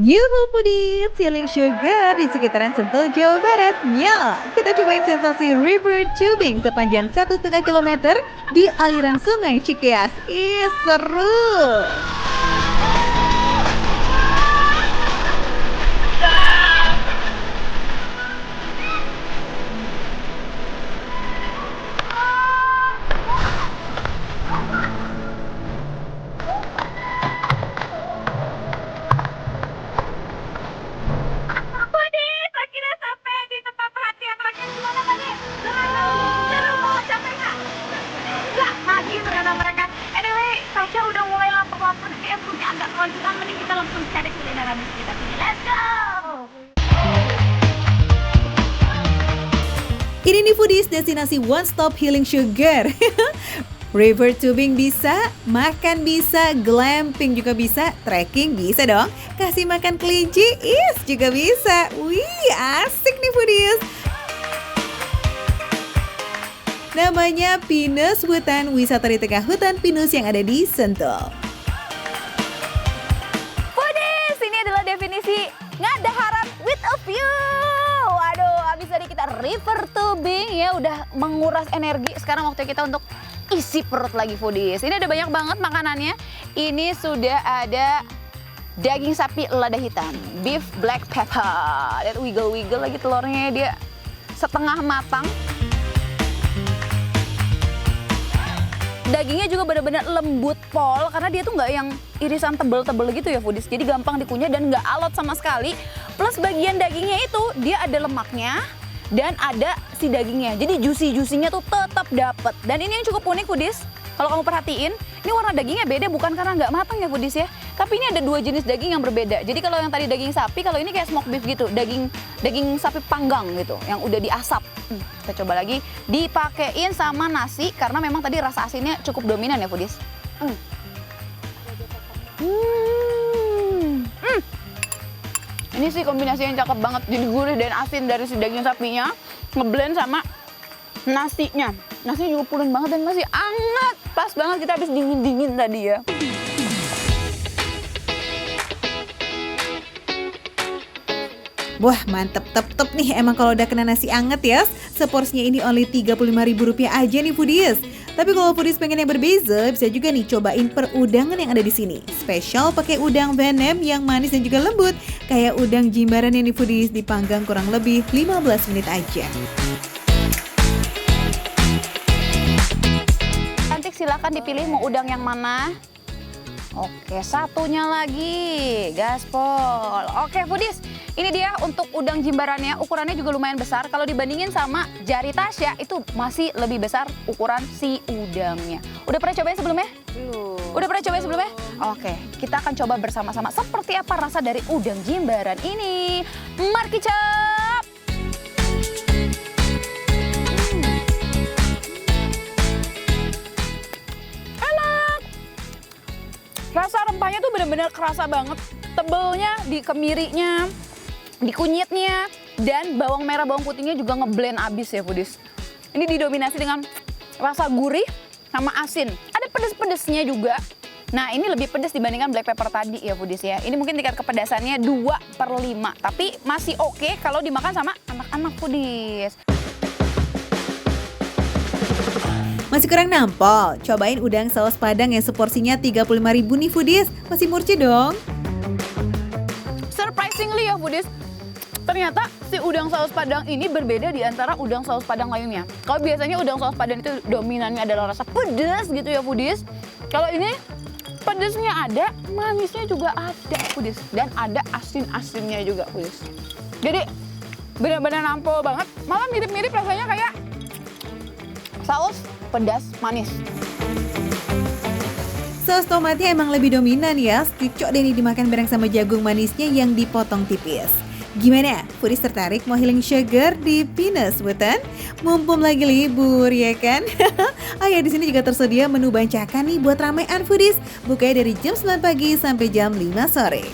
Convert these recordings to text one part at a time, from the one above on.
Yuhu Foodies, Healing Sugar di sekitaran Sentul, Jawa Barat. Ya, kita cobain sensasi river tubing sepanjang 1,5 kilometer di aliran sungai Cikeas. Ih, seru! Foodies, akhirnya sampai di tempat perhatian mereka. Gimana tadi? Seru banget, capek nggak? Nggak, lagi ternyata mereka. Anyway, Tasya udah mulai lapar-lapar. Kayak punya agak kelanjutan, mending kita langsung cari kuliner habis kita sini. Let's go! Ini nih Foodies, destinasi one stop healing sugar. River tubing bisa, makan bisa, glamping juga bisa, trekking bisa dong. Kasih makan kelinci, juga bisa. Wih, asik nih Foodies. Namanya Pinus Hutan, wisata di tengah hutan pinus yang ada di Sentul. Foodies, ini adalah definisi Ngadaharan with a view. Waduh, habis tadi kita river tubing ya udah menguras energi. Sekarang waktu kita untuk isi perut lagi Foodies. Ini ada banyak banget makanannya. Ini sudah ada daging sapi lada hitam, beef black pepper. Lihat wiggle-wiggle lagi telurnya, dia setengah matang. Dagingnya juga benar-benar lembut pol karena dia tuh nggak yang irisan tebel-tebel gitu ya Foodies. Jadi gampang dikunyah dan nggak alot sama sekali. Plus bagian dagingnya itu dia ada lemaknya dan ada si dagingnya. Jadi juicy-juicy-nya tuh tetap dapet. Dan ini yang cukup unik Foodies. Kalau kamu perhatiin, ini warna dagingnya beda bukan karena nggak matang ya Foodies ya. Tapi ini ada dua jenis daging yang berbeda. Jadi kalau yang tadi daging sapi, kalau ini kayak smoke beef gitu, daging sapi panggang gitu, yang udah diasap. Kita coba lagi, dipakein sama nasi karena memang tadi rasa asinnya cukup dominan ya Foodies. Ini sih kombinasi yang cakep banget, jadi gurih dan asin dari si daging sapinya ngeblend sama nasinya. Nasinya juga pulen banget dan masih hangat. Pas banget kita habis dingin-dingin tadi ya. Wah, mantep tep nih emang kalau udah kena nasi anget ya. Seporsinya ini only Rp35.000 aja nih Foodies. Tapi kalau Foodies pengen yang berbeza, bisa juga nih cobain perudangan yang ada di sini. Spesial pakai udang venem yang manis dan juga lembut. Kayak udang Jimbaran yang di Foodies dipanggang kurang lebih 15 menit aja. Cantik, silakan dipilih mau udang yang mana. Oke, satunya lagi, gaspol. Oke Foodies, ini dia untuk udang jimbarannya, ukurannya juga lumayan besar. Kalau dibandingin sama jari Tasya, itu masih lebih besar ukuran si udangnya. Udah pernah cobain sebelumnya? Belum. Udah pernah cobain sebelumnya? Oke, kita akan coba bersama-sama seperti apa rasa dari udang jimbaran ini. Mari kicap! Rasa rempahnya tuh benar-benar kerasa banget. Tebelnya di kemirinya, di kunyitnya, dan bawang merah, bawang putihnya juga ngeblend abis ya Foodies. Ini didominasi dengan rasa gurih sama asin. Ada pedes-pedesnya juga. Nah ini lebih pedes dibandingkan black pepper tadi ya Foodies ya. Ini mungkin tingkat kepedasannya 2/5. Tapi masih oke kalau dimakan sama anak-anak Foodies. Masih kurang nampol? Cobain udang saus padang yang seporsinya Rp35.000 nih Foodies. Masih murci dong. Surprisingly ya Foodies, ternyata si udang saus padang ini berbeda di antara udang saus padang lainnya. Kalau biasanya udang saus padang itu dominannya adalah rasa pedas gitu ya Foodies. Kalau ini pedasnya ada, manisnya juga ada Foodies. Dan ada asin-asinnya juga Foodies. Jadi benar-benar nampol banget. Malah mirip-mirip rasanya kayak saus pedas manis. Saus tomatnya emang lebih dominan ya. Cocok deh nih dimakan bareng sama jagung manisnya yang dipotong tipis. Gimana? Foodies tertarik mau healing sugar di Pinus Hutan? Mumpung lagi libur ya kan? Oh ya, di sini juga tersedia menu bancakan nih buat ramaian Foodies. Bukanya dari jam 9 pagi sampai jam 5 sore.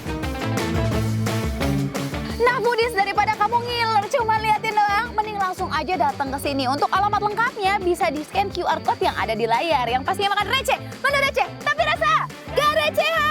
Nah Foodies, daripada kamu ngiler cuma liatin doang, mending langsung aja datang ke sini. Untuk alamat lengkapnya bisa di scan QR code yang ada di layar. Yang pastinya makan receh, menu receh, tapi rasa gak recehan.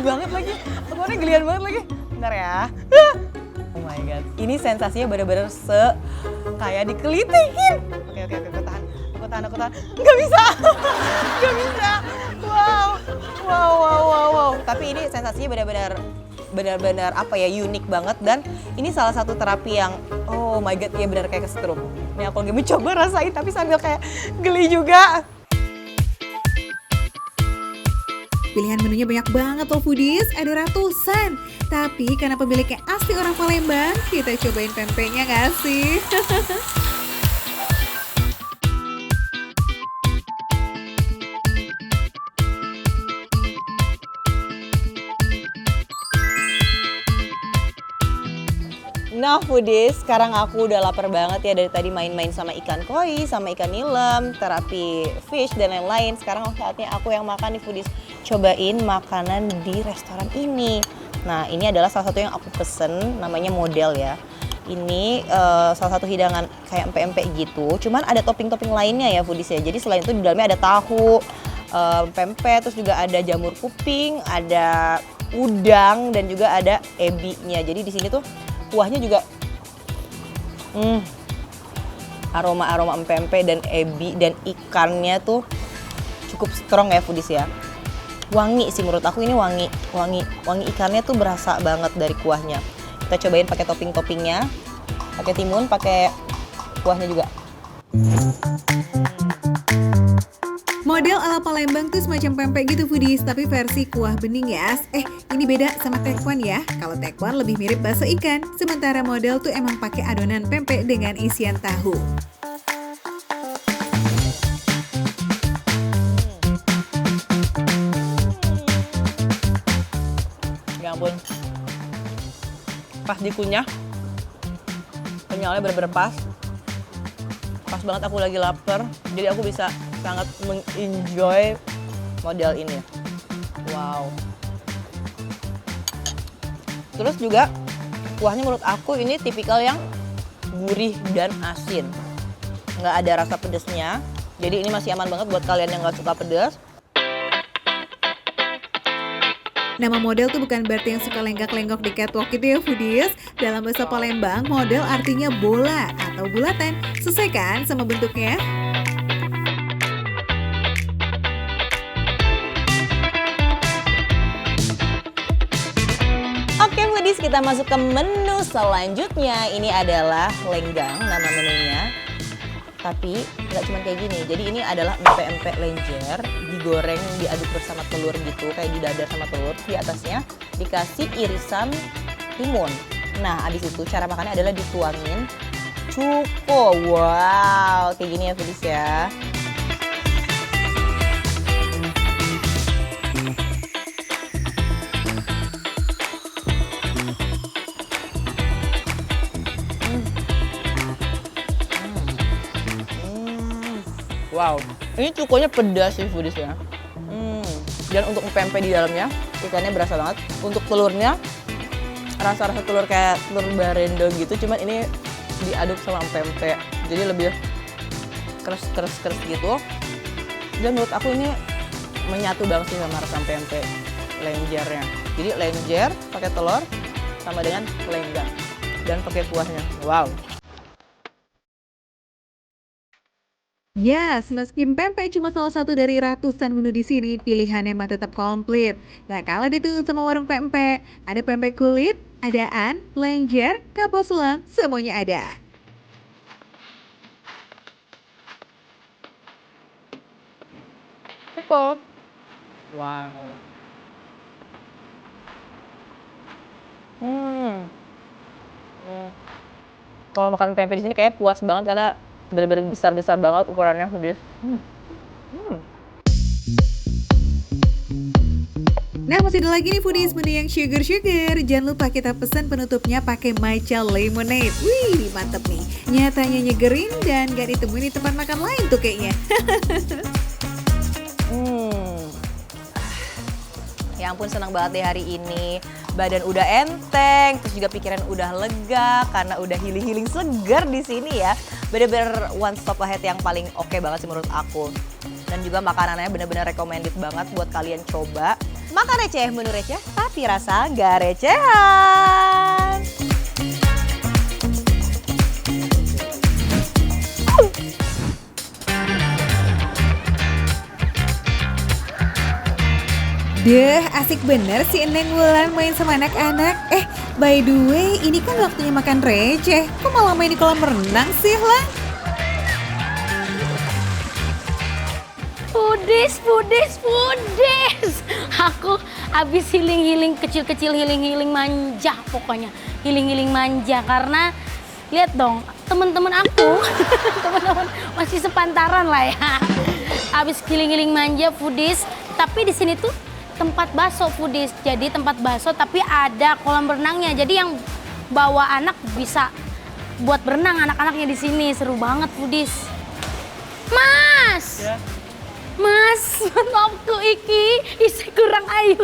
banget lagi. Aku orangnya gelian banget lagi. Bentar ya. Oh my god. Ini sensasinya bener-bener kayak dikelitikin. Oke, aku tahan. Nggak bisa. Nggak bisa. Wow. Tapi ini sensasinya benar-benar apa ya, unik banget, dan ini salah satu terapi yang oh my god, ya benar kayak kesetrum. Ini aku lagi mencoba rasain tapi sambil kayak geli juga. Pilihan menunya banyak banget loh foodies, ada ratusan. Tapi karena pemiliknya asli orang Palembang, kita cobain pempeknya nggak sih? Nah foodies, sekarang aku udah lapar banget ya, dari tadi main-main sama ikan koi, sama ikan nilem, terapi fish dan lain-lain. Sekarang saatnya aku yang makan nih foodies. Cobain makanan di restoran ini. Nah ini adalah salah satu yang aku pesen, namanya Model ya. Ini salah satu hidangan kayak empek-empek gitu, cuman ada topping-topping lainnya ya foodies ya. Jadi selain itu di dalamnya ada tahu, pempek, terus juga ada jamur kuping, ada udang, dan juga ada ebinya. Jadi di sini tuh kuahnya juga aroma empek-empek dan ebi dan ikannya tuh cukup strong ya foodies ya. Wangi sih menurut aku, ini wangi ikannya tuh berasa banget dari kuahnya. Kita cobain pakai topping-toppingnya, pakai timun, pakai kuahnya juga. Model ala Palembang tuh semacam pempek gitu foodies, tapi versi kuah bening ya. Ini beda sama tekwan ya. Kalau tekwan lebih mirip bakso ikan, sementara Model tuh emang pakai adonan pempek dengan isian tahu. Ya ampun, pas dikunyah, kenyalnya bener-bener pas banget. Aku lagi lapar, jadi aku bisa sangat mengenjoy Model ini. Wow. Terus juga kuahnya menurut aku ini tipikal yang gurih dan asin, nggak ada rasa pedesnya. Jadi ini masih aman banget buat kalian yang nggak suka pedas. Nama Model tuh bukan berarti yang suka lenggak-lenggok di catwalk gitu ya foodies. Dalam bahasa Palembang, model artinya bola atau bulatan. Sesuai kan sama bentuknya? Oke foodies, kita masuk ke menu selanjutnya. Ini adalah lenggang nama menunya. Tapi nggak cuma kayak gini, jadi ini adalah empek-empek lenjer, digoreng, diaduk bersama telur gitu, kayak didadar sama telur. Di atasnya dikasih irisan timun. Nah abis itu cara makannya adalah dituangin cuko. Wow, kayak gini ya foodies ya. Wow, ini cukonya pedas sih foodies ya. Dan untuk pempek di dalamnya, ikannya berasa banget. Untuk telurnya, rasa-rasa telur kayak telur barendo gitu, cuman ini diaduk sama pempek. Jadi lebih keras gitu. Dan menurut aku ini menyatu banget sih sama rasa pempek lenjernya. Jadi lenjer pakai telur sama dengan lenggang dan pakai kuahnya. Wow. Yes, meski pempek cuma salah satu dari ratusan menu di sini, pilihannya mah tetap komplit. Gak kalah itu sama warung pempek. Ada pempek kulit, adaan, lenjer, kapau selam, semuanya ada. Cukup. Wow. Kalau makan pempek di sini kayak puas banget karena bener-bener besar-besar banget ukurannya foodies. Nah masih ada lagi nih foodies menu yang sugar. Jangan lupa kita pesan penutupnya pakai matcha lemonade. Wih mantep nih. Nyatanya nyegerin dan gak ditemuin di tempat makan lain tuh kayaknya. Ya ampun, senang banget deh hari ini. Badan udah enteng, terus juga pikiran udah lega karena udah healing segar di sini ya. Bener-bener one stop ahead yang paling oke banget sih menurut aku. Dan juga makanannya bener-bener recommended banget buat kalian coba. Makan receh, menu receh, tapi rasa gak recehan. Deh, asik bener si Eneng Wulan main sama anak-anak. By the way, ini kan waktunya makan receh. Kok malah main di kolam renang sih, lah? Foodies. Aku habis healing kecil-kecil, healing manja pokoknya. Healing manja karena lihat dong, teman-teman aku, teman-teman masih sepantaran lah ya. Habis healing manja foodies, tapi di sini tuh tempat bakso foodies. Jadi tempat bakso tapi ada kolam renangnya. Jadi yang bawa anak bisa buat berenang anak-anaknya di sini. Seru banget foodies. Mas. Ya. Mas, waktu iki isi kurang ayu.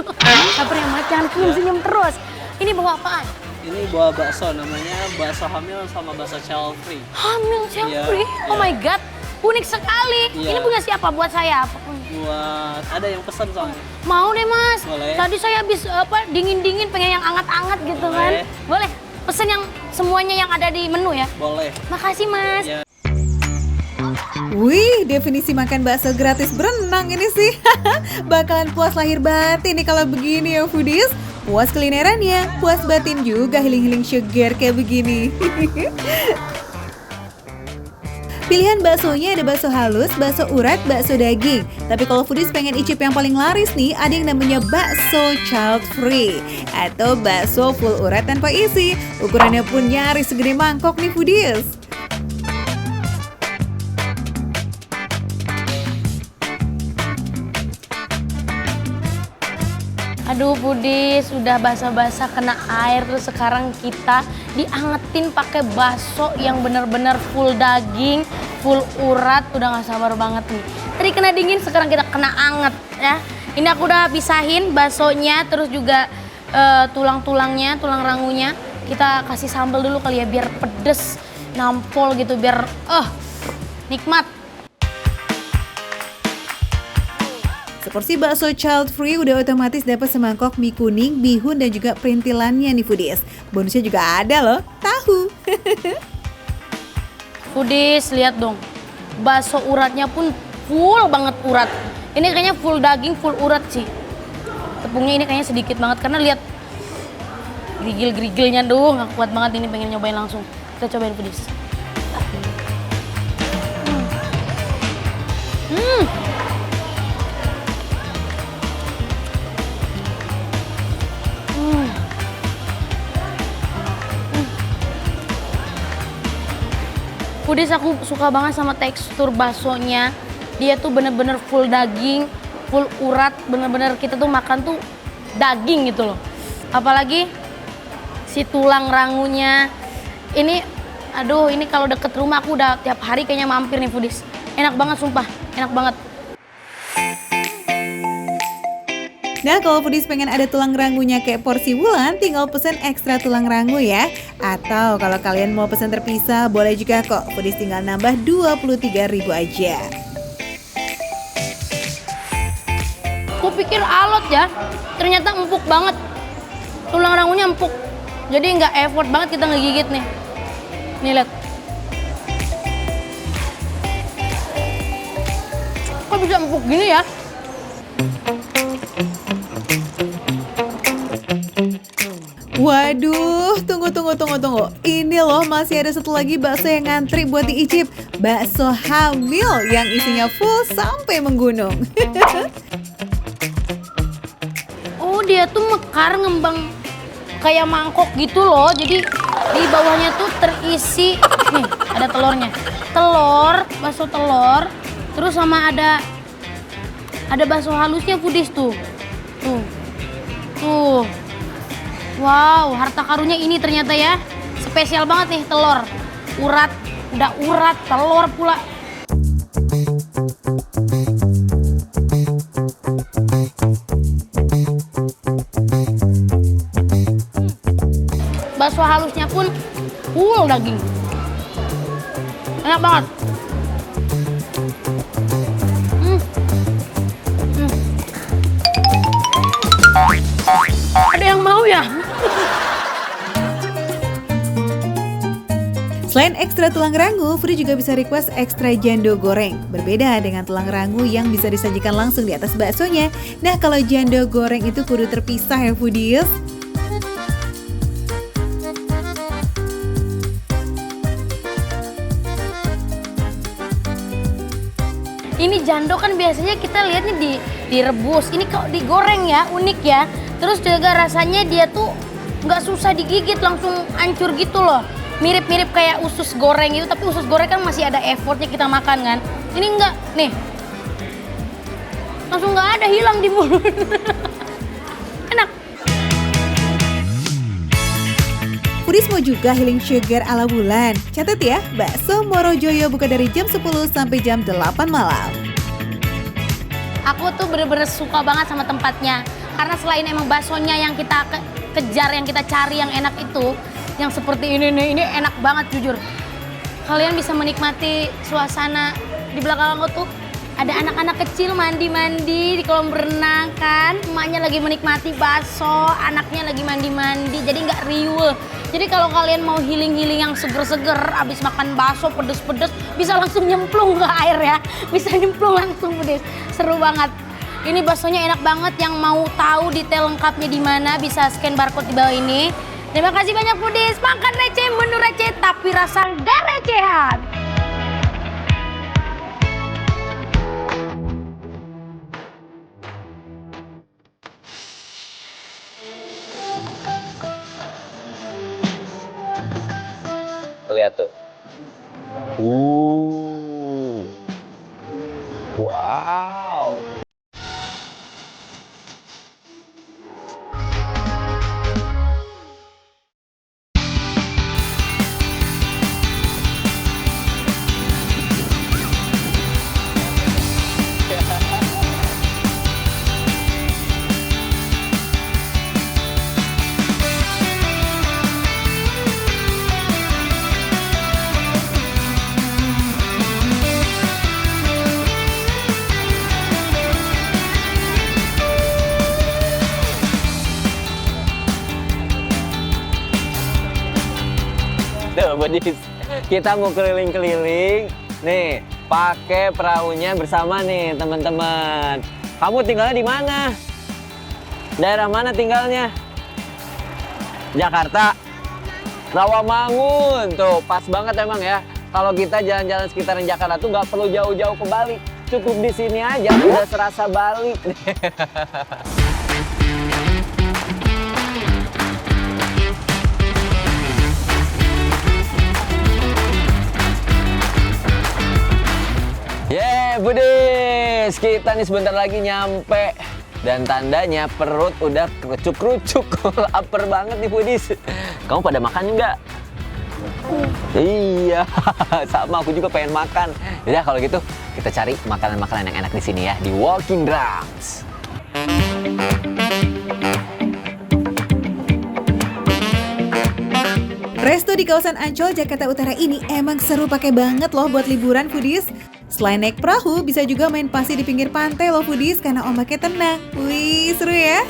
Sabar ya Mas, jangan senyum terus. Ini bawa apaan? Ini bawa bakso, namanya bakso hamil sama bakso child free. Hamil child Iya, free? Oh iya. my god, unik sekali. Iya. Ini punya siapa? Buat saya? Buat ada yang pesan soalnya. Mau deh Mas. Boleh. Tadi saya habis dingin-dingin pengen yang anget-anget gitu Boleh. kan. Boleh. Pesen yang semuanya yang ada di menu ya. Boleh. Makasih Mas. Ya. Wih, definisi makan bakso gratis berenang ini sih. Bakalan puas lahir batin nih kalau begini ya foodies. Puas kulinerannya, puas batin juga healing sugar kayak begini. Pilihan baksonya ada bakso halus, bakso urat, bakso daging. Tapi kalau foodies pengen icip yang paling laris nih, ada yang namanya bakso child free atau bakso full urat tanpa isi. Ukurannya pun nyaris segede mangkok nih foodies. Aduh foodies, udah basah-basah kena air, terus sekarang kita diangetin pakai bakso yang bener-bener full daging, full urat. Udah gak sabar banget nih. Tadi kena dingin, sekarang kita kena anget ya. Ini aku udah pisahin baksonya, terus juga tulang-tulangnya, tulang rangunya. Kita kasih sambal dulu kali ya, biar pedes, nampol gitu, biar nikmat. Seporsi bakso child free udah otomatis dapat semangkok mie kuning, bihun dan juga perintilannya nih foodies. Bonusnya juga ada loh, tahu. Foodies, lihat dong. Bakso uratnya pun full banget urat. Ini kayaknya full daging, full urat sih. Tepungnya ini kayaknya sedikit banget karena lihat gerigil-gerigilnya doh, nggak kuat banget ini, pengen nyobain langsung. Kita cobain foodies. Foodies, aku suka banget sama tekstur baksonya. Dia tuh bener-bener full daging, full urat, bener-bener kita tuh makan tuh daging gitu loh. Apalagi si tulang rangunya. Ini, aduh ini kalau deket rumah aku udah tiap hari kayaknya mampir nih foodies. Enak banget sumpah, enak banget. Nah, kalau foodies pengen ada tulang rangunya kayak porsi Wulan, tinggal pesen ekstra tulang rangu ya. Atau kalau kalian mau pesen terpisah, boleh juga kok. Foodies tinggal nambah 23.000 aja. Aku pikir alot ya, ternyata empuk banget. Tulang rangunya empuk, jadi nggak effort banget kita ngegigit nih. Nih lihat. Kok bisa empuk gini ya? Waduh, tunggu. Ini loh masih ada satu lagi bakso yang ngantri buat diicip. Bakso hamil yang isinya full sampai menggunung. Oh, dia tuh mekar ngembang kayak mangkok gitu loh. Jadi di bawahnya tuh terisi, nih ada telurnya. Bakso telur. Terus sama ada bakso halusnya foodies tuh. Tuh. Wow, harta karunnya ini ternyata ya. Spesial banget nih telur. Urat, udah urat, telur pula. Bakso halusnya pun full daging. Enak banget. ada yang mau ya? Selain ekstra tulang rangu, Foodies juga bisa request ekstra jando goreng. Berbeda dengan tulang rangu yang bisa disajikan langsung di atas baksonya. Nah, kalau jando goreng itu kudu terpisah ya Foodies. Ini jando kan biasanya kita lihatnya direbus. Ini kok digoreng ya, unik ya. Terus juga rasanya dia tuh nggak susah digigit, langsung hancur gitu loh. Mirip-mirip kayak usus goreng itu, tapi usus goreng kan masih ada effortnya kita makan kan. Ini enggak, nih. Langsung nggak ada, hilang di mulut. Enak. Foodies mau juga healing sugar ala bulan. Catat ya, bakso Morojoyo buka dari jam 10 sampai jam 8 malam. Aku tuh bener-bener suka banget sama tempatnya. Karena selain emang baksonya yang kita kejar, yang kita cari yang enak itu, yang seperti ini nih, ini enak banget jujur. Kalian bisa menikmati suasana di belakang aku tuh. Ada anak-anak kecil mandi-mandi di kolam renang kan. Emaknya lagi menikmati bakso, anaknya lagi mandi-mandi, jadi nggak riuh. Jadi kalau kalian mau healing-healing yang seger-seger, abis makan bakso pedes-pedes, bisa langsung nyemplung ke air ya. Bisa nyemplung langsung pedes, seru banget. Ini baksonya enak banget, yang mau tahu detail lengkapnya di mana bisa scan barcode di bawah ini. Terima kasih banyak Foodies, makan receh, menu receh, tapi rasa nggak recehan. Lihat tuh. Wow. Tuh, Foodies, kita mau keliling-keliling. Nih, pakai perahunya bersama nih, teman-teman. Kamu tinggalnya di mana? Daerah mana tinggalnya? Jakarta. Rawamangun. Tuh, pas banget emang ya. Kalau kita jalan-jalan sekitaran Jakarta tuh nggak perlu jauh-jauh ke Bali. Cukup di sini aja udah serasa Bali. Foodies, kita nih sebentar lagi nyampe dan tandanya perut udah kerucuk-kerucuk. Lapar banget nih Foodies. Kamu pada makan nggak? Iya, sama aku juga pengen makan. Yaudah kalau gitu kita cari makanan-makanan yang enak di sini ya, di Walking Drums. Resto di kawasan Ancol, Jakarta Utara ini emang seru pakai banget loh buat liburan Foodies. Selain naik perahu, bisa juga main pasir di pinggir pantai loh Foodies karena ombaknya tenang. Wih, seru ya.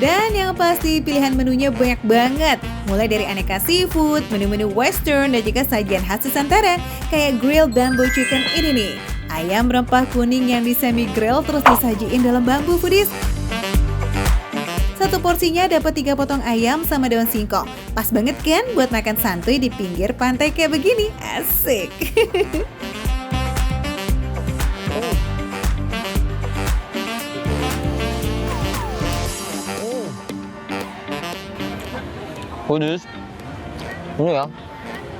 Dan yang pasti pilihan menunya banyak banget. Mulai dari aneka seafood, menu-menu western, dan juga sajian khas Nusantara kayak grilled bamboo chicken ini nih. Ayam rempah kuning yang di semi grill terus disajiin dalam bambu Foodies. Satu porsinya dapat 3 potong ayam sama daun singkong. Pas banget kan buat makan santuy di pinggir pantai kayak begini. Asik. Foodies, ini ya,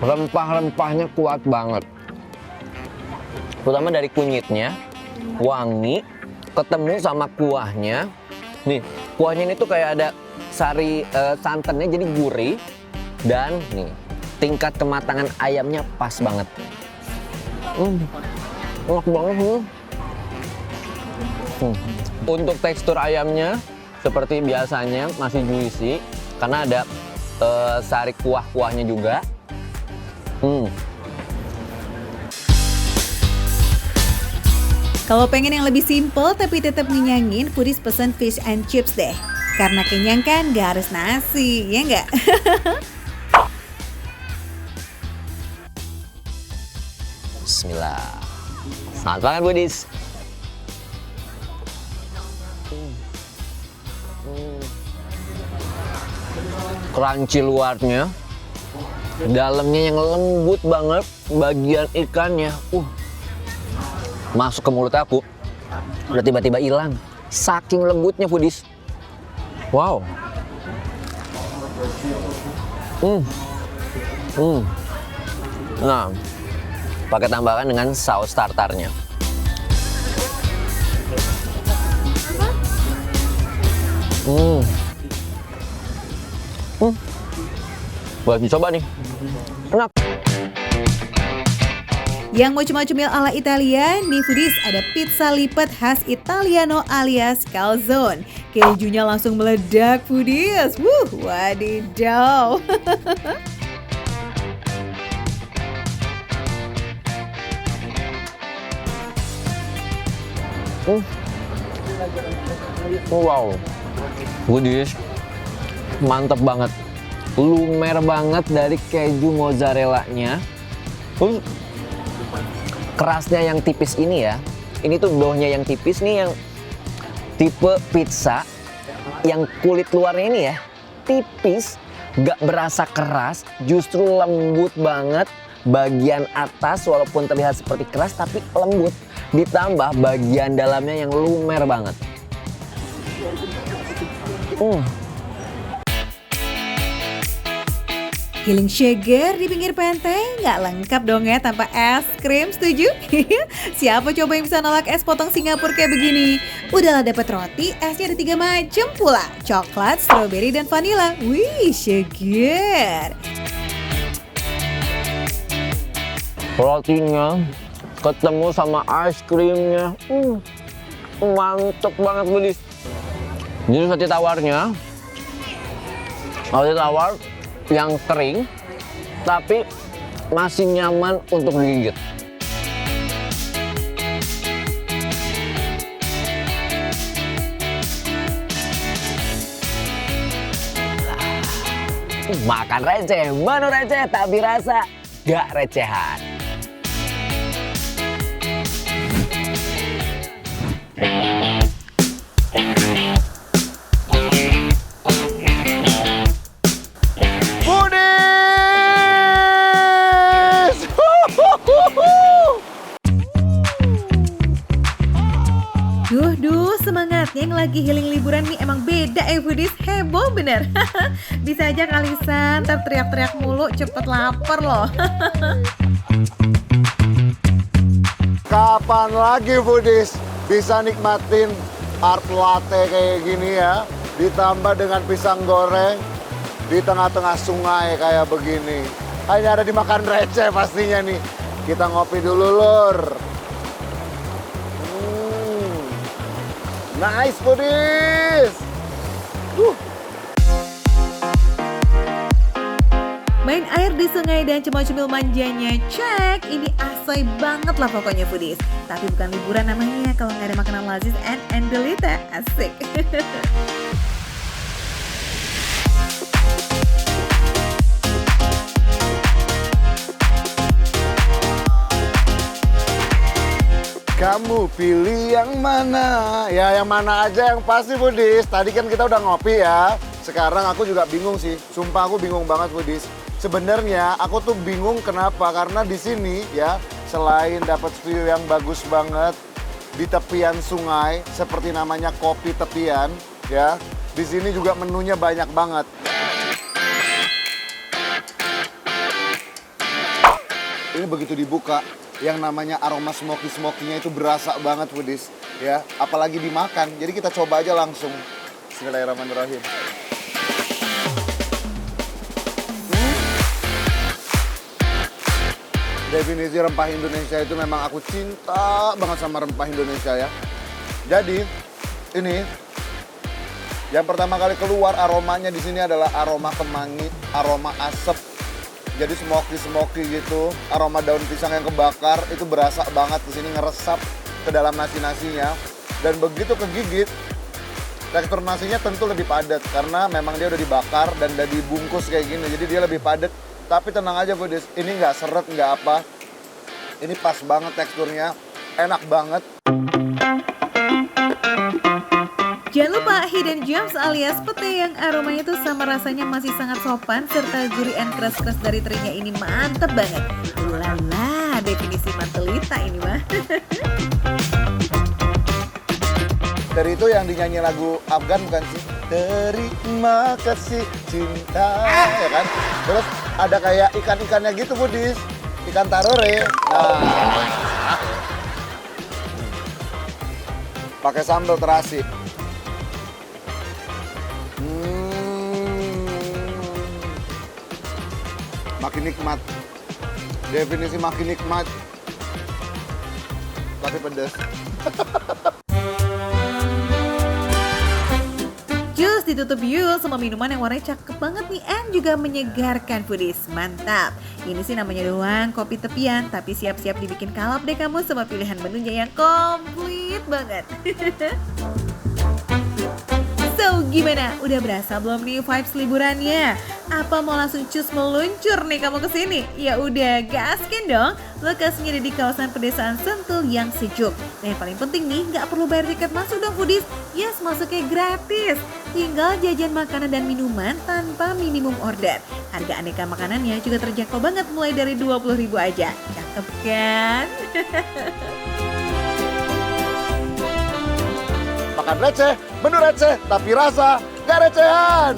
rempah-rempahnya kuat banget. Terutama dari kunyitnya, wangi, ketemu sama kuahnya. Nih, kuahnya ini tuh kayak ada sari santannya jadi gurih. Dan nih, tingkat kematangan ayamnya pas banget. Enak banget nih. Untuk tekstur ayamnya, seperti biasanya masih juicy. Karena ada sari kuah-kuahnya juga. Kalau pengen yang lebih simple tapi tetap ngenyangin, foodies pesen fish and chips deh. Karena kenyang kan gak harus nasi, ya nggak? Bismillah. Selamat makan foodies. Crunchy luarnya, dalamnya yang lembut banget, bagian ikannya, masuk ke mulut aku, udah tiba-tiba hilang, saking lembutnya foodies. Wow. Nah, pakai tambahan dengan saus tartarnya. Boleh dicoba nih. Enak. Yang mau cemil ala Italia, nih foodies ada pizza lipat khas Italiano alias calzone. Kejunya langsung meledak foodies. Wadidaw. Wow. Foodies, mantep banget. Lumer banget dari keju mozzarella-nya. Kerasnya yang tipis ini ya. Ini tuh doughnya yang tipis nih, yang tipe pizza yang kulit luarnya ini ya tipis, gak berasa keras, justru lembut banget. Bagian atas walaupun terlihat seperti keras tapi lembut. Ditambah bagian dalamnya yang lumer banget. Healing sugar di pinggir pantai nggak lengkap dong ya tanpa es krim, setuju? Siapa coba yang bisa nolak es potong Singapura kayak begini? Udahlah dapat roti, esnya ada 3 macam pula. Coklat, strawberry, dan vanilla. Wih, sugar. Rotinya ketemu sama es krimnya. Mantep banget foodies. Jadi roti tawarnya, roti tawar yang kering tapi masih nyaman untuk digigit. Makan receh, menu receh tapi rasa gak recehan. Duh, semangatnya yang lagi healing liburan nih emang beda foodies, heboh bener. Bisa aja kalisan, ntar teriak-teriak mulu, cepet lapar loh. Kapan lagi foodies bisa nikmatin art latte kayak gini ya, ditambah dengan pisang goreng di tengah-tengah sungai kayak begini. Hanya ada dimakan receh pastinya nih. Kita ngopi dulu lur. Nice foodies. Main air di sungai dan cemil-cemil manjanya, cek. Ini asoy banget lah pokoknya foodies. Tapi bukan liburan namanya kalau nggak ada makanan lazis and endelita. Asik. Kamu pilih yang mana? Ya yang mana aja yang pasti foodies. Tadi kan kita udah ngopi ya. Sekarang aku juga bingung sih. Sumpah aku bingung banget foodies. Sebenarnya aku tuh bingung kenapa? Karena di sini ya selain dapat view yang bagus banget di tepian sungai seperti namanya kopi tepian ya. Di sini juga menunya banyak banget. Ini begitu dibuka, yang namanya aroma smoky-smokinya itu berasa banget foodies ya, apalagi dimakan. Jadi kita coba aja langsung. Bismillahirrahmanirrahim. Definisi rempah Indonesia itu memang aku cinta banget sama rempah Indonesia ya. Jadi ini yang pertama kali keluar aromanya di sini adalah aroma kemangi, aroma asap. Jadi smoky gitu, aroma daun pisang yang kebakar itu berasa banget di sini, ngeresap ke dalam nasi-nasinya. Dan begitu kegigit, tekstur nasinya tentu lebih padat karena memang dia udah dibakar dan udah dibungkus kayak gini. Jadi dia lebih padat. Tapi tenang aja foodies, ini nggak seret, nggak apa. Ini pas banget teksturnya, enak banget. Jangan lupa hidden gems alias pete yang aromanya tuh sama rasanya masih sangat sopan serta gurih and keras-keras dari terinya ini mantep banget. Ulala, definisi mantelita ini mah. Dari itu yang dinyanyi lagu Afgan bukan sih? Terima kasih cinta, ya kan? Terus ada kayak ikan-ikannya gitu foodies, ikan tarore. Nah, pakai sambal terasi. Makin nikmat. Definisi makin nikmat. Tapi pedas. Jus ditutup yuk sama minuman yang warnanya cakep banget nih and juga menyegarkan foodies. Mantap. Ini sih namanya doang kopi tepian, tapi siap-siap dibikin kalap deh kamu sama pilihan menunya yang komplit banget. So, gimana? Udah berasa belum nih vibes liburannya? Apa mau langsung cus meluncur nih kamu ke sini? Ya udah, gaskin dong. Lokasinya ada di kawasan pedesaan Sentul yang sejuk. Dan yang paling penting nih, nggak perlu bayar tiket masuk dong foodies. Yes, masuknya gratis. Tinggal jajan makanan dan minuman tanpa minimum order. Harga aneka makanannya juga terjangkau banget mulai dari 20.000 aja. Cakep kan? Makan receh, menu receh, tapi rasa gak recehan.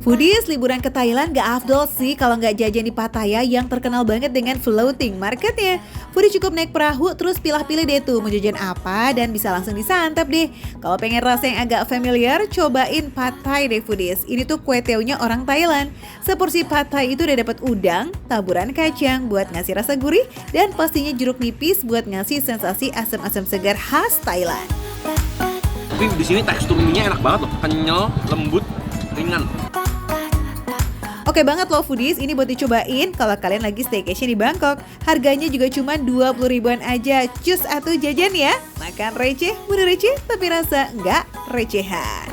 Foodies, liburan ke Thailand gak afdol sih kalau nggak jajan di Pattaya yang terkenal banget dengan floating marketnya. Foodies cukup naik perahu terus pilah-pilih deh tuh mau jajan apa dan bisa langsung disantap deh. Kalau pengen rasa yang agak familiar, cobain Pad Thai deh Foodies. Ini tuh kue teonya orang Thailand. Seporsi Pad Thai itu udah dapat udang, taburan kacang buat ngasih rasa gurih, dan pastinya jeruk nipis buat ngasih sensasi asam-asam segar khas Thailand. Tapi di sini tekstur mie-nya enak banget loh, kenyal, lembut, ringan. Oke banget loh foodies, ini buat dicobain kalau kalian lagi staycation di Bangkok. Harganya juga cuma 20 ribuan aja. Cus atau jajan ya. Makan receh, bener receh, tapi rasa nggak recehan.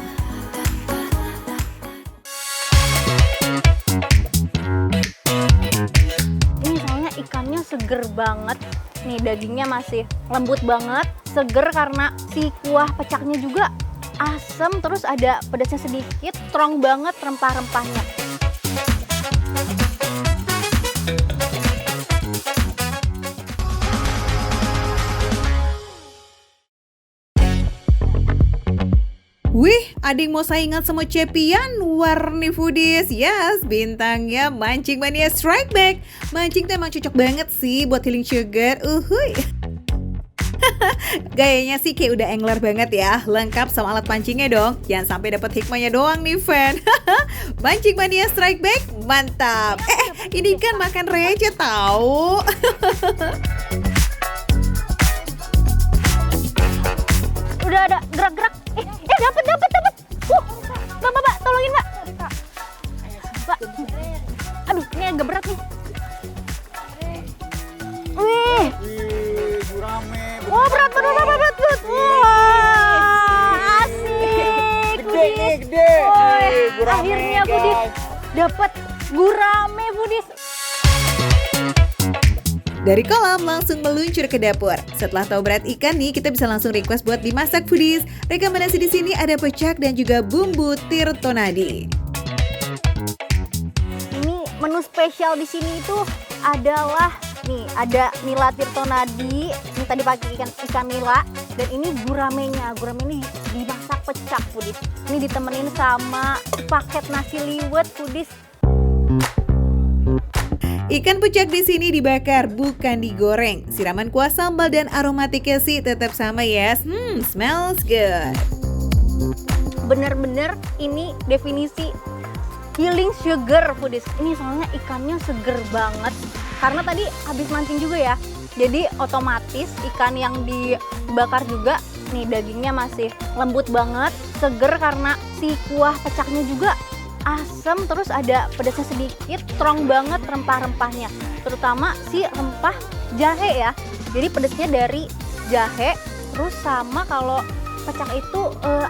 Ini soalnya ikannya seger banget. Nih dagingnya masih lembut banget, seger karena si kuah pecaknya juga asam, terus ada pedasnya sedikit, strong banget rempah-rempahnya. Wih, ada yang mau saingan sama Cepian? Warni foodies, yes, bintangnya Mancing Mania Strike Back. Mancing tuh emang cocok banget sih buat healing sugar, uhuy. Gayanya sih kayak udah angler banget ya, lengkap sama alat pancingnya dong. Jangan sampai dapat hikmahnya doang nih fan. Mancing Mania Strike Back, mantap. Ini kan makan receh tahu. Udah ada gerak-gerak. Dapat. Mbak, tolongin Mbak. Mbak. Aduh, ini agak berat nih. Wih. Gurame. Wah, berat. Wah, asik. Gede. Akhirnya Foodies dapat gurame Foodies. Dari kolam langsung meluncur ke dapur. Setelah tahu berat ikan nih, kita bisa langsung request buat dimasak foodies. Rekomendasi di sini ada pecak dan juga bumbu tirtonadi. Ini menu spesial di sini itu adalah nih ada nila tirtonadi. Ini tadi pakai ikan nila dan ini guramenya. Gurame ini dimasak pecak Foodies. Ini ditemenin sama paket nasi liwet Foodies. Ikan pecak di sini dibakar, bukan digoreng. Siraman kuah sambal dan aromatiknya sih tetap sama ya. Smells good. Bener-bener ini definisi healing sugar Foodies. Ini soalnya ikannya seger banget. Karena tadi habis mancing juga ya. Jadi otomatis ikan yang dibakar juga Nih dagingnya masih lembut banget, seger karena si kuah pecaknya juga asam, terus ada pedasnya sedikit, strong banget rempah-rempahnya. Terutama si rempah jahe ya. Jadi pedasnya dari jahe, terus sama kalau pecak itu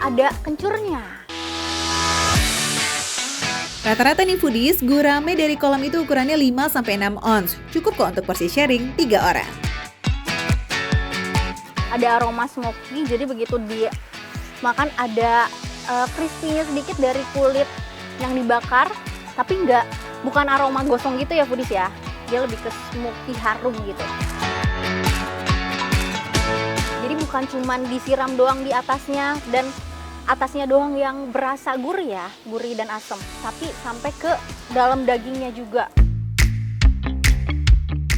ada kencurnya. Rata-rata nih foodies, gurame dari kolam itu ukurannya 5-6 ons. Cukup kok untuk porsi sharing 3 orang. Ada aroma smoky, jadi begitu dimakan ada crispy-nya sedikit dari kulit yang dibakar, tapi bukan aroma gosong gitu ya foodies ya. Dia lebih ke smoky harum gitu. Jadi bukan cuman disiram doang di atasnya dan atasnya doang yang berasa gurih ya, gurih dan asam, tapi sampai ke dalam dagingnya juga.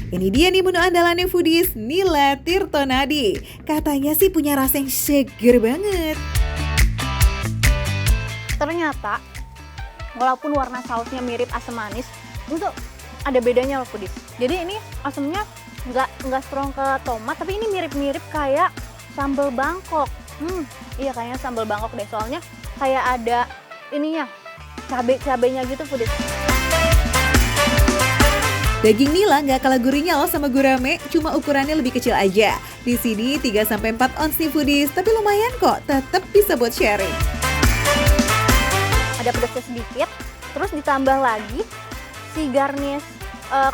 Ini dia nih menu andalannya foodies, Nila Tirtonadi. Katanya sih punya rasa yang seger banget. Ternyata walaupun warna sausnya mirip asam manis, itu ada bedanya loh foodies. Jadi ini asamnya nggak strong ke tomat, tapi ini mirip-mirip kayak sambal Bangkok. Iya kayaknya sambal Bangkok deh, soalnya kayak ada ininya, cabai-cabainya gitu foodies. Daging nila nggak kalah gurihnya loh sama gurame, cuma ukurannya lebih kecil aja. Di sini 3-4 ons nih foodies, tapi lumayan kok, tetap bisa buat sharing. Ada pedasnya sedikit, terus ditambah lagi si garnish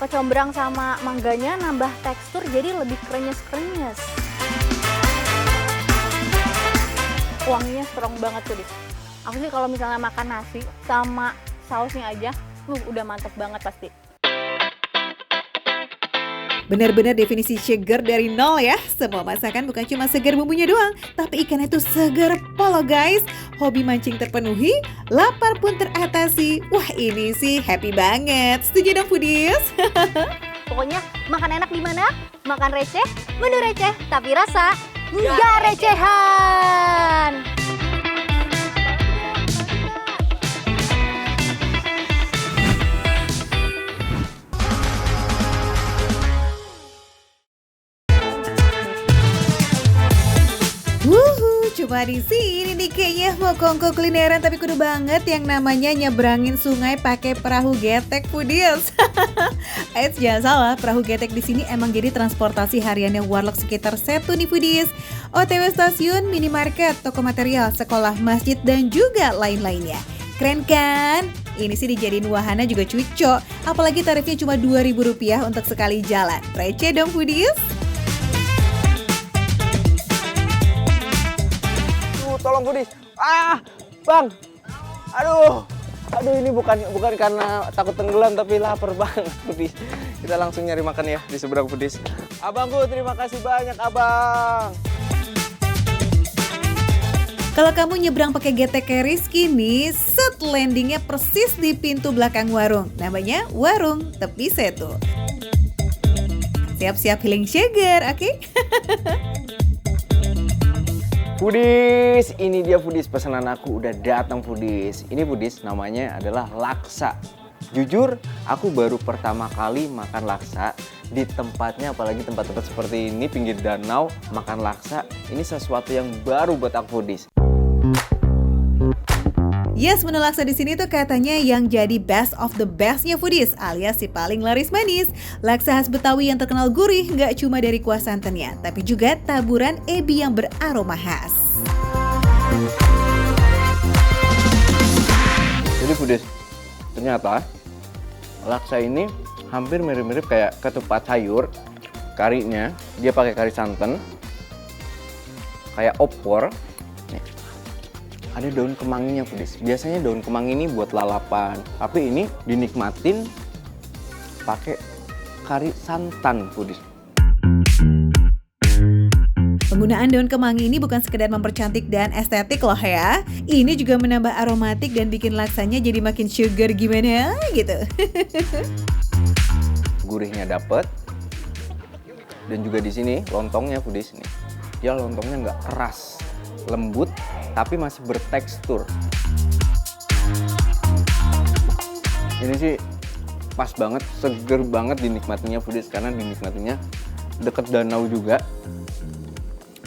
kecombrang sama mangganya nambah tekstur jadi lebih krenyes-krenyes. Wanginya strong banget tuh, aku sih kalau misalnya makan nasi sama sausnya aja, udah mantep banget pasti. Benar-benar definisi seger dari nol ya. Semua masakan bukan cuma segar bumbunya doang, tapi ikannya tuh segar polo guys. Hobi mancing terpenuhi, lapar pun teratasi. Wah ini sih happy banget. Setuju dong foodies? Pokoknya makan enak di mana? Makan receh, menu receh, tapi rasa nggak recehan. Cuma di sini nih kayaknya mau kongko kulineran tapi kudu banget yang namanya nyebrangin sungai pakai perahu getek foodies. Eits, jangan salah, perahu getek di sini emang jadi transportasi hariannya warlock sekitar Setu nih foodies. OTW stasiun, minimarket, toko material, sekolah, masjid dan juga lain-lainnya. Keren kan? Ini sih dijadiin wahana juga cucok, apalagi tarifnya cuma Rp2.000 untuk sekali jalan. Receh dong foodies. Tolong foodies. Bang. Aduh ini bukan karena takut tenggelam tapi lapar banget foodies. Kita langsung nyari makan ya di seberang foodies. Abangku terima kasih banyak abang. Kalau kamu nyebrang pakai getek kayak Rizky nih, set landingnya persis di pintu belakang warung. Namanya Warung Tepi Setu. Siap-siap healing sugar, oke? Foodies, ini dia foodies, pesanan aku udah datang foodies. Ini foodies namanya adalah laksa. Jujur, aku baru pertama kali makan laksa di tempatnya, apalagi tempat-tempat seperti ini, pinggir danau, makan laksa. Ini sesuatu yang baru buat aku foodies. Yes, menu laksa di sini tuh katanya yang jadi best of the bestnya foodies, alias si paling laris manis. Laksa khas Betawi yang terkenal gurih nggak cuma dari kuah santannya, tapi juga taburan ebi yang beraroma khas. Jadi foodies, ternyata laksa ini hampir mirip-mirip kayak ketupat sayur. Karinya, dia pakai kari santan, kayak opor. Ada daun kemanginya foodies. Biasanya daun kemangi ini buat lalapan, tapi ini dinikmatin pakai kari santan foodies. Penggunaan daun kemangi ini bukan sekedar mempercantik dan estetik loh ya. Ini juga menambah aromatik dan bikin laksanya jadi makin sugar gimana gitu. Gurihnya dapet. Dan juga di sini lontongnya foodies nih. Dia lontongnya nggak keras, lembut, tapi masih bertekstur. Ini sih pas banget, seger banget dinikmatinya foodies, karena dinikmatinya deket danau juga.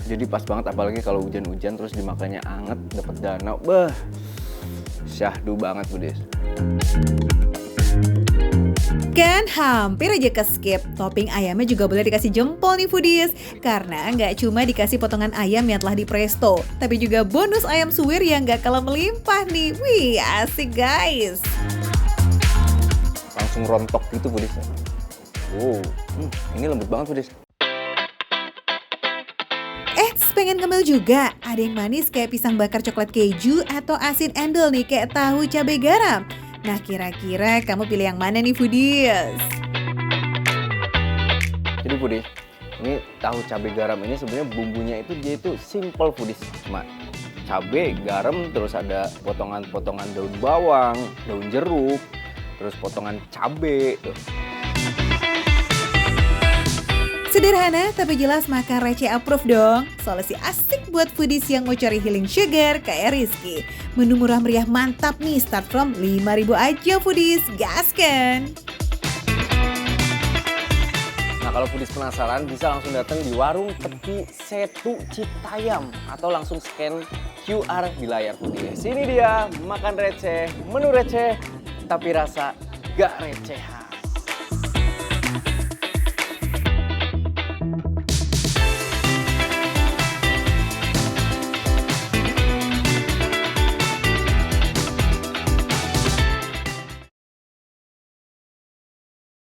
Jadi pas banget apalagi kalau hujan-hujan terus dimakannya anget, dapat danau. Beh, syahdu banget Budis. Kan hampir aja ke skip. Topping ayamnya juga boleh dikasih jempol nih foodies. Karena nggak cuma dikasih potongan ayam yang telah dipresto, tapi juga bonus ayam suwir yang nggak kalah melimpah nih. Wih, asik guys. Langsung rontok gitu Budis. Wow, ini lembut banget Budis. Pengen ngemil juga? Ada yang manis kayak pisang bakar coklat keju atau asin endol nih kayak tahu cabai garam. Nah, kira-kira kamu pilih yang mana nih foodies? Jadi Budis, ini tahu cabai garam ini sebenarnya bumbunya itu dia itu simple Budis. Cuma cabai, garam, terus ada potongan-potongan daun bawang, daun jeruk, terus potongan cabai tuh. Sederhana tapi jelas makan receh approve dong. Solusi asik buat foodies yang mau cari healing sugar kayak Rizky. Menu murah meriah mantap nih, start from 5.000 aja foodies. Gaskan! Nah kalau foodies penasaran bisa langsung datang di warung tepi Setu Citayam atau langsung scan QR di layar foodies. Sini dia makan receh, menu receh tapi rasa gak recehan.